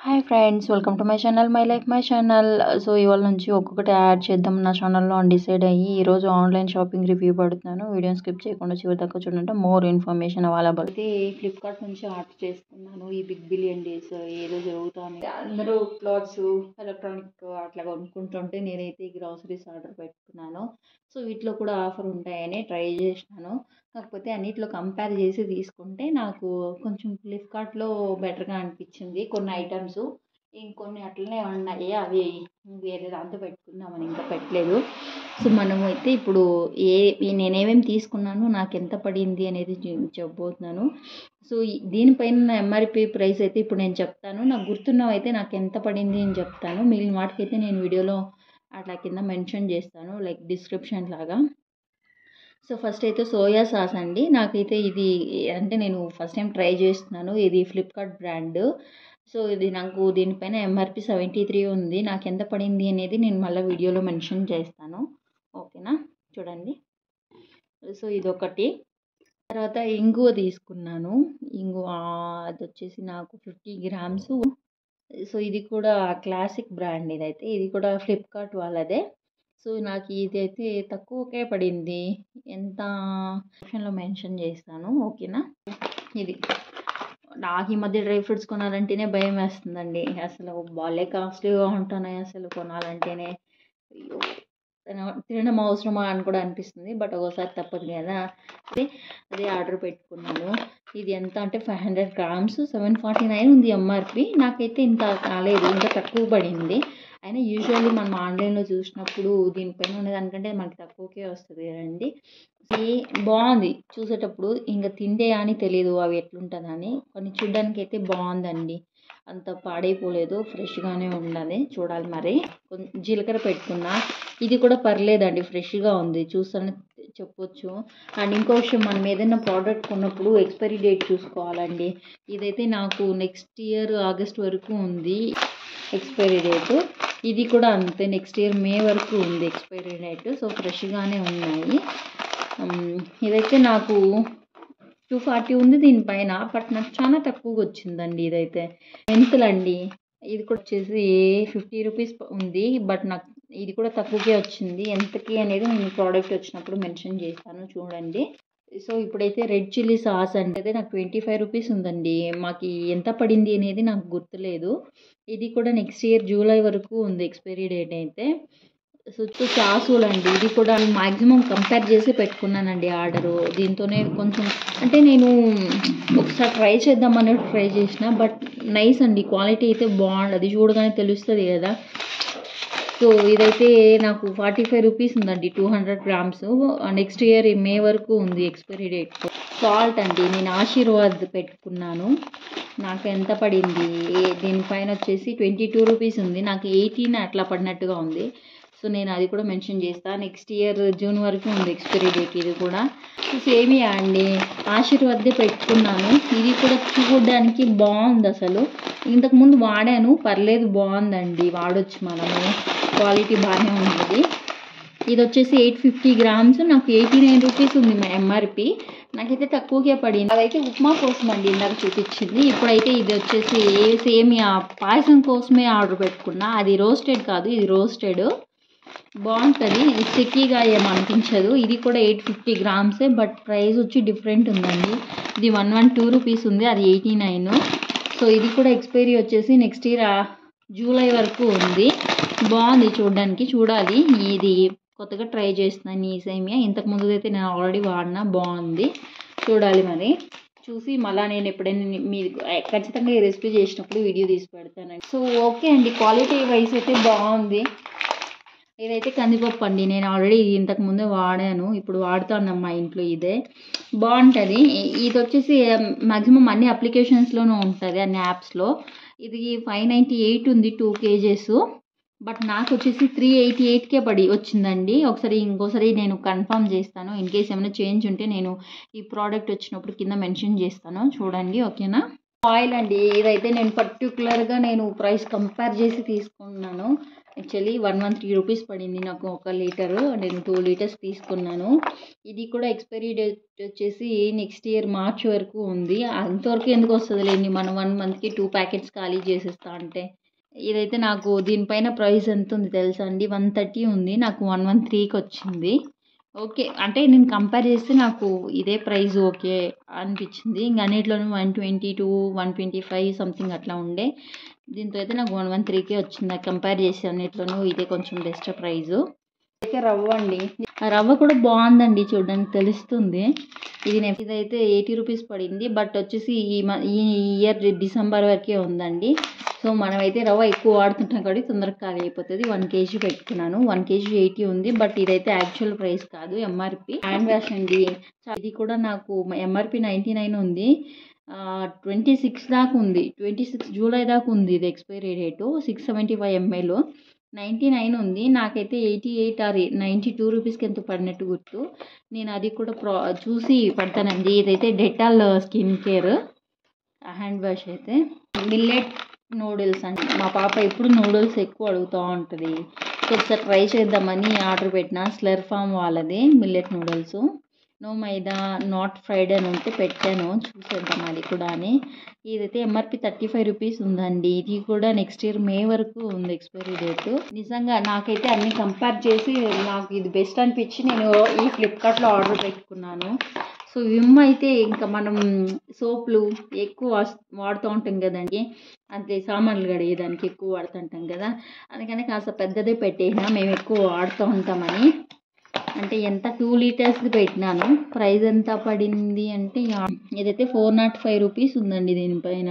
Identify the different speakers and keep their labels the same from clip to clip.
Speaker 1: Hi friends, welcome to my channel my life my channel. So ఇవాళ నుంచి ఒక్కొక్కటి add చేద్దాం నా ఛానల్లో అని డిసైడ్ అయ్యి ఈరోజు ఆన్లైన్ షాపింగ్ రివ్యూ పడుతున్నాను. వీడియోని స్కిప్ చేయకుండా చివరి దాకా చూడండి, మోర్ ఇన్ఫర్మేషన్ అవైలబుల్. అయితే ఫ్లిప్కార్ట్ నుంచి ఆర్డర్ చేసుకున్నాను. ఈ బిగ్ బిలియన్ డేస్ ఏదో జరుగుతుంది, అందరూ క్లాత్స్ ఎలక్ట్రానిక్ అట్లా కొనుక్కుంటుంటే నేనైతే గ్రాసరీస్ ఆర్డర్ పెట్టుకున్నాను. సో వీటిలో కూడా ఆఫర్ ఉంటాయని ట్రై చేసినాను. కాకపోతే అన్నిట్లో కంపేర్ చేసి తీసుకుంటే నాకు కొంచెం ఫ్లిప్కార్ట్లో బెటర్గా అనిపించింది. కొన్ని ఐటమ్స్ ఇంకొన్ని అట్లనే ఉన్నాయి, అవి వేరే దాంతో పెట్టుకుందామని ఇంకా పెట్టలేదు. సో మనము అయితే ఇప్పుడు నేనేమేమి తీసుకున్నాను, నాకు ఎంత పడింది అనేది చెప్పబోతున్నాను. సో దీనిపైన ఎంఆర్పి ప్రైస్ అయితే ఇప్పుడు నేను చెప్తాను. నాకు గుర్తున్నవి అయితే నాకు ఎంత పడింది అని చెప్తాను. మిగిలిన వాటికైతే నేను వీడియోలో అట్లా కింద మెన్షన్ చేస్తాను, లైక్ డిస్క్రిప్షన్ లాగా. సో ఫస్ట్ అయితే సోయా సాస్ అండి. నాకైతే ఇది అంటే నేను ఫస్ట్ టైం ట్రై చేస్తున్నాను. ఇది ఫ్లిప్కార్ట్ బ్రాండ్. సో ఇది నాకు దీనిపైన ఎంఆర్పి 73 ఉంది. నాకు ఎంత పడింది అనేది నేను మళ్ళీ వీడియోలో మెన్షన్ చేస్తాను, ఓకేనా. చూడండి. సో ఇదొకటి. తర్వాత ఇంగువ తీసుకున్నాను. ఇంగువ అది వచ్చేసి నాకు 50 గ్రామ్స్. సో ఇది కూడా క్లాసిక్ బ్రాండ్. ఇదైతే ఇది కూడా ఫ్లిప్కార్ట్ వాళ్ళదే. సో నాకు ఇదైతే తక్కువకే పడింది. ఎంత ఆప్షన్లో మెన్షన్ చేస్తాను, ఓకేనా. ఇది నాకు ఈ మధ్య డ్రై ఫ్రూట్స్ కొనాలంటేనే భయం వేస్తుందండి. అసలు బాలే కాస్ట్లీగా ఉంటున్నాయి అసలు కొనాలంటేనే. తినడం అవసరమా అని కూడా అనిపిస్తుంది, బట్ ఒకసారి తప్పదు కదా. అదే ఆర్డర్ పెట్టుకున్నాను. ఇది ఎంత అంటే 500 గ్రామ్స్ 749 ఉంది ఎంఆర్పి. నాకైతే ఇంత కాలేదు, ఇంకా తక్కువ పడింది. అయినా యూజువల్లీ మనం ఆన్లైన్లో చూసినప్పుడు దీనిపైన ఉన్నదానికంటే మనకి తక్కువకే వస్తుంది కదండి. బాగుంది చూసేటప్పుడు, ఇంకా తిండే అని తెలియదు అవి ఎట్లుంటుందని. కొన్ని చూడ్డానికి అయితే బాగుందండి, అంత పాడైపోలేదు, ఫ్రెష్గానే ఉన్నది. చూడాలి మరి. కొంచెం జీలకర్ర పెట్టుకున్నా, ఇది కూడా పర్లేదండి, ఫ్రెష్గా ఉంది, చూస్తాను చెప్పొచ్చు. అండ్ ఇంకో విషయం, మనం ఏదైనా ప్రోడక్ట్ కొన్నప్పుడు ఎక్స్పైరీ డేట్ చూసుకోవాలండి. ఇదైతే నాకు నెక్స్ట్ ఇయర్ ఆగస్ట్ వరకు ఉంది ఎక్స్పైరీ డేటు. ఇది కూడా అంతే, నెక్స్ట్ ఇయర్ మే వరకు ఉంది ఎక్స్పైరీ డేట్. సో ఫ్రెష్గానే ఉన్నాయి. ఇదైతే నాకు 240 ఉంది దీనిపైన, బట్ నాకు చాలా తక్కువగా వచ్చిందండి. ఇదైతే మెంతులండి, ఇది కూడా వచ్చేసి 50 రూపీస్ ఉంది, బట్ నాకు ఇది కూడా తక్కువకే వచ్చింది. ఎంతకి అనేది నేను ప్రోడక్ట్ వచ్చినప్పుడు మెన్షన్ చేస్తాను, చూడండి. సో ఇప్పుడైతే రెడ్ చిల్లీ సాస్ అంటే నాకు 25 రూపీస్ ఉందండి. మాకు ఎంత పడింది అనేది నాకు గుర్తులేదు. ఇది కూడా నెక్స్ట్ ఇయర్ జూలై వరకు ఉంది ఎక్స్పైరీ డేట్ అయితే. సో సాసులు అండి, ఇది కూడా మ్యాక్సిమం కంపేర్ చేసి పెట్టుకున్నానండి ఆర్డరు. దీంతోనే కొంచెం అంటే నేను ఒకసారి ట్రై చేద్దామని ట్రై చేసిన, బట్ నైస్ అండి, క్వాలిటీ అయితే బాగుంది, అది చూడగానే తెలుస్తుంది కదా. సో ఇదైతే నాకు 45 రూపీస్ ఉందండి, 200 గ్రామ్స్. నెక్స్ట్ ఇయర్ మే వరకు ఉంది ఎక్స్పైరీ డేట్. సాల్ట్ అండి, నేను ఆశీర్వాద్ పెట్టుకున్నాను. నాకు ఎంత పడింది, దీనిపైన వచ్చేసి 22 రూపీస్ ఉంది. నాకు 18 అట్లా పడినట్టుగా ఉంది. సో నేను అది కూడా మెన్షన్ చేస్తాను. నెక్స్ట్ ఇయర్ జూన్ వరకు ఉంది ఎక్స్పైరీ డేట్. ఇది కూడా సేమియా అండి, ఆశీర్వాదే పెట్టుకున్నాను. ఇది కూడా చూడడానికి బాగుంది అసలు. ఇంతకుముందు వాడాను, పర్లేదు, బాగుందండి, వాడొచ్చు మనము, క్వాలిటీ బాగానే ఉంటుంది. ఇది వచ్చేసి 850 గ్రామ్స్, నాకు 89 రూపీస్ ఉంది ఎంఆర్పి. నాకైతే తక్కువకే పడింది. అదైతే ఉప్మా కోసం అండి, ఇందాక చూపించింది. ఇప్పుడైతే ఇది వచ్చేసి సేమియా పాయసం కోసమే ఆర్డర్ పెట్టుకున్నా. అది రోస్టెడ్ కాదు, ఇది రోస్టెడ్, బాగుంటుంది, స్టిక్కీగా ఏమనిపించదు. ఇది కూడా 850 గ్రామ్సే, బట్ ప్రైస్ వచ్చి డిఫరెంట్ ఉందండి. ఇది 112 రూపీస్ ఉంది, అది 89. సో ఇది కూడా ఎక్స్పైరీ వచ్చేసి నెక్స్ట్ ఇయర్ జూలై వరకు ఉంది. బాగుంది చూడడానికి, చూడాలి. ఇది కొత్తగా ట్రై చేస్తున్నాను ఈ సేమియా. ఇంతకుముందు అయితే నేను ఆల్రెడీ వాడినా, బాగుంది, చూడాలి మరి. చూసి మళ్ళీ నేను ఎప్పుడైనా మీరు ఖచ్చితంగా ఈ రెసిపీ చేసినప్పుడు వీడియో తీసి పెడతానండి. సో ఓకే అండి, క్వాలిటీ వైజ్ అయితే బాగుంది. ఇదైతే కందిపప్పు అండి, నేను ఆల్రెడీ ఇంతకుముందే వాడాను, ఇప్పుడు వాడుతాను మా ఇంట్లో. ఇదే బాగుంటుంది. ఇది వచ్చేసి మ్యాక్సిమం అన్ని అప్లికేషన్స్లోనూ ఉంటుంది, అన్ని యాప్స్లో. ఇది 598 ఉంది, 2 kgs. బట్ నాకు వచ్చేసి 388కే వచ్చిందండి. ఇంకోసారి నేను కన్ఫర్మ్ చేస్తాను. ఇన్ కేస్ ఏమైనా చేంజ్ ఉంటే నేను ఈ ప్రోడక్ట్ వచ్చినప్పుడు కింద మెన్షన్ చేస్తాను, చూడండి, ఓకేనా. ఆయిల్ అండి, ఇదైతే నేను పర్టికులర్గా ప్రైస్ కంపేర్ చేసి తీసుకున్నాను. యాక్చువల్లీ 113 రూపీస్ పడింది నాకు 1 లీటరు. నేను 2 లీటర్స్ తీసుకున్నాను. ఇది కూడా ఎక్స్పైరీ డేట్ వచ్చేసి నెక్స్ట్ ఇయర్ మార్చ్ వరకు ఉంది. అంతవరకు ఎందుకు వస్తుందిలేండి, మనం 1 మంత్కి 2 ప్యాకెట్స్ ఖాళీ చేసేస్తా అంటే. ఇదైతే నాకు దీనిపైన ప్రైస్ ఎంత ఉంది తెలుసా అండి, 130 ఉంది, నాకు 113కి వచ్చింది. ఓకే, అంటే నేను కంపేర్ చేస్తే నాకు ఇదే ప్రైస్ ఓకే అనిపించింది. ఇంకా అన్నిట్లోనూ 122, 125 సంథింగ్ అట్లా ఉండే. దీంతో అయితే నాకు 113కే వచ్చింది. నాకు కంపేర్ చేసి అన్నిట్లోనూ ఇదే కొంచెం బెస్ట్ ప్రైజు. అయితే రవ్వ అండి, ఆ రవ్వ కూడా బాగుందండి, చూడడానికి తెలుస్తుంది. ఇదైతే 80 రూపీస్ పడింది. బట్ వచ్చేసి ఈ ఇయర్ డిసెంబర్ వరకే ఉందండి. సో మనమైతే రవ్వ ఎక్కువ వాడుతుంటాం కాబట్టి తొందరగా ఖాళీ అయిపోతుంది. 1 kg పెట్టుకున్నాను. 1 kg 80 ఉంది. బట్ ఇదైతే యాక్చువల్ ప్రైస్ కాదు, ఎంఆర్పి. హ్యాండ్ వాష్ అండి, ఇది కూడా నాకు ఎంఆర్పి 99 ఉంది. 26 దాకా ఉంది, 26 జూలై దాకా ఉంది ఇది ఎక్స్పైరీ డేటు. 675 ml 99 ఉంది. నాకైతే 88 ఆర్ 92 రూపీస్కి ఎంత పడినట్టు గుర్తు. నేను అది కూడా చూసి పడతానండి. ఇదైతే Dettol skin care hand wash. అయితే మిల్లెట్ నూడిల్స్ అండి, మా పాప ఎప్పుడు నూడిల్స్ ఎక్కువ అడుగుతూ ఉంటుంది. సో ఒకసారి ట్రై చేద్దామని ఆర్డర్ పెట్టిన. స్లర్ ఫామ్ వాళ్ళది millet noodles. No maida, not fried అని ఉంటే పెట్టాను, చూసేద్దాం అది కూడా అని. ఇదైతే ఎంఆర్పి 35 రూపీస్ ఉందండి. ఇది కూడా నెక్స్ట్ ఇయర్ మే వరకు ఉంది ఎక్స్పైరీ డేటు. నిజంగా నాకైతే అన్ని కంపేర్ చేసి నాకు ఇది బెస్ట్ అనిపించి నేను ఈ ఫ్లిప్కార్ట్లో ఆర్డర్ పెట్టుకున్నాను. సో విమ్ అయితే ఇంకా మనం సోపులు ఎక్కువ వాడుతూ ఉంటాం కదండి, అంటే సామాన్లు కడిగేదానికి ఎక్కువ వాడుతుంటాం కదా, అందుకని కాస్త పెద్దదే పెట్టేసినా, మేము ఎక్కువ వాడుతూ ఉంటామని. అంటే ఎంత 2 లీటర్స్ది పెట్టినాను. ప్రైస్ ఎంత పడింది అంటే ఇదైతే 405 రూపీస్ ఉందండి దీనిపైన.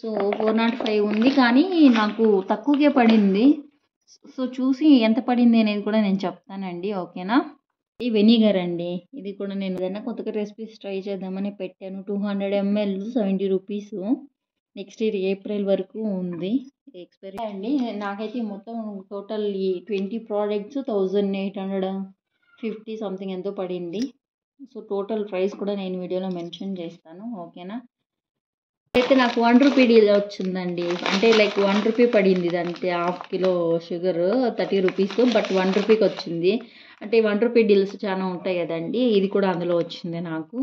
Speaker 1: సో 405 ఉంది, కానీ నాకు తక్కువకే పడింది. సో చూసి ఎంత పడింది అనేది కూడా నేను చెప్తానండి, ఓకేనా. ఈ వెనిగర్ అండి, ఇది కూడా నేను ఏదైనా కొత్తగా రెసిపీస్ ట్రై చేద్దామని పెట్టాను. 200 ml 70 rupees. Next year April వరకు ఉంది ఎక్స్పైరీ అండి. నాకైతే మొత్తం టోటల్ ఈ 20 ప్రోడక్ట్స్ 1850 సంథింగ్ ఎంతో పడింది. సో టోటల్ ప్రైస్ కూడా నేను వీడియోలో మెన్షన్ చేస్తాను, ఓకేనా. అయితే నాకు 1 రూపీ డీల్ వచ్చిందండి. అంటే లైక్ 1 రూపీ పడింది, దానికి 1/2 కిలో షుగర్ 30 రూపీస్. బట్ 1 రూపీకి వచ్చింది. అంటే 1 రూపీ డీల్స్ చాలా ఉంటాయి కదండి, ఇది కూడా అందులో వచ్చింది నాకు.